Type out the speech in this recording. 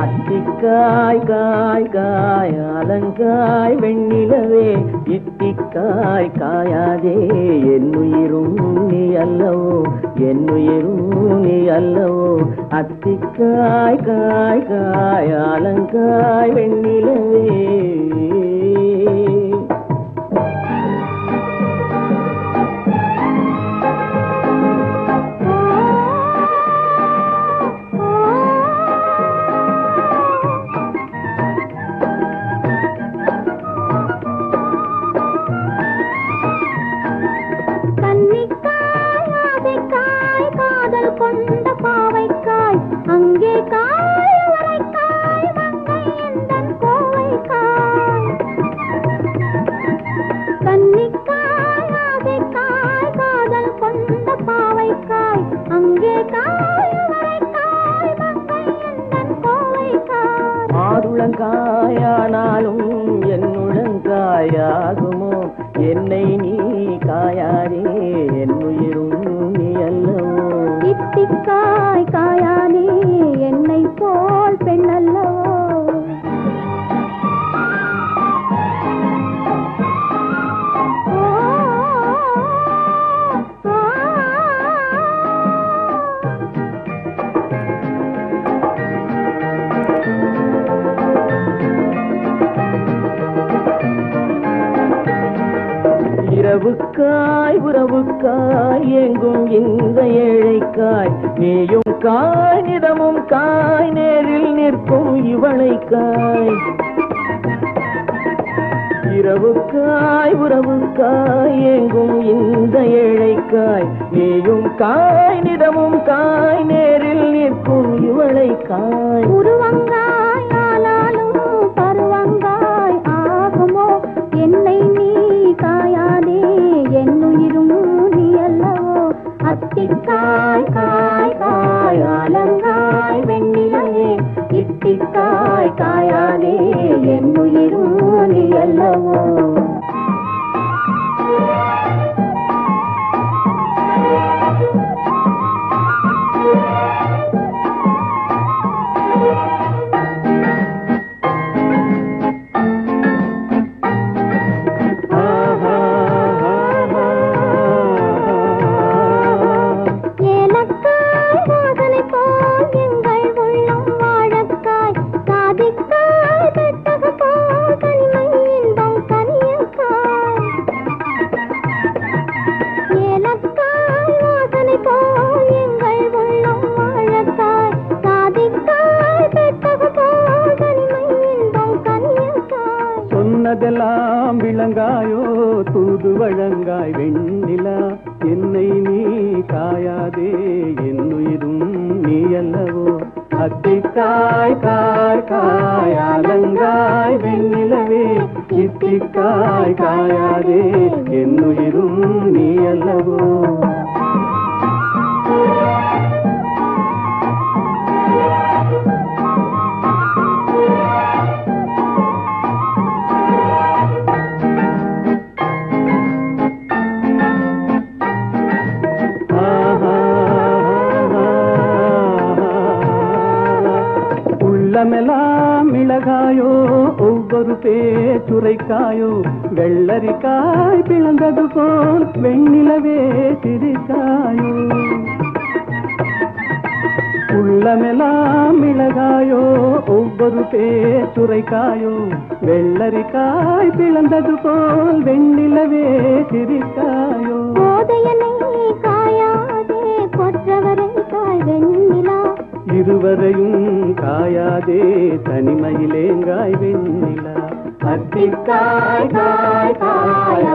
அத்திக்காய் காய் காய் அலங்காய் வெண்ணிலவே இத்திக்காய் காயாதே என்னுயிரும் நீ அல்லவோ என்னுயிரும் நீ அல்லவோ அத்திக்காய் காய் காய் அலங்காய் வெண்ணிலவே கொண்ட பாவைக்காய் அங்கே காய் வரைக்காய் மங்கை எந்தன் கோவைக்காய் கன்னிக்காய் ஆசைக்காய் காதல் கொண்ட பாவைக்காய் அங்கே காய் வரைக்காய் மங்கை எந்தன் கோவைக்காய் மாதுளங்காயானாலும் என்னுளங்காயாகுமோ என்னை நீ காயாதே என்னுயிரும் நீ அல்லவோ இத்திக்காய் காயானே என்னை போல் பெண்ணல்லவோ இரவுக்காய் உறவுக்காய் எங்கும் இந்த ஏழைக்காய் நீயும் காய் நிதமும் காய் நேரில் நிற்கும் இவளைக்காய் இரவுக்காய் உறவுக்காய் எங்கும் இந்த ஏழைக்காய் நீயும் காய் நிதமும் காய் நேரில் நிற்கும் இவளைக்காய் உருவங்காய் ஆனாலும் பருவங்காய் ஆகுமோ என்னை நீ காயாதே என்னுயிரும் நீ அல்லவோ அத்திக்காய் காய் காய் அலங்காய் வெண்ணிலவே இத்திக்காய் காயாதே என்னுயிரும் நீ அல்லவோ சொன்னதெல்லாம் விளங்காயோ தூது வழங்காய் வெண்ணிலா என்னை நீ காயாதே என்னுயிரும் நீ அல்லவோ அத்திக்காய் காய் காய் அலங்காய் வெண்ணிலவே இத்திக்காய் காயாதே என்னுயிரும் நீ அல்லவோ உள்ளமெல்லாம் மிளகாயோ ஒவ்வொரு பேச்சுரைக்காயோ வெள்ளரிக்காய் பிளந்தது போல் வெண்ணிலவே சிரிக்காயோ உள்ளமெல்லாம் மிளகாயோ ஒவ்வொரு பேச்சுரைக்காயோ வெள்ளரிக்காய் பிளந்தது போல் வெண்ணிலவே சிரிக்காயோ போதையனை காயாதே கொற்றவரை காய் வெண்ணிலா இருவரையும் காயாதே தனிமையிலேங்காய் வெண்ணிலா அத்திக்காய் காய் காய்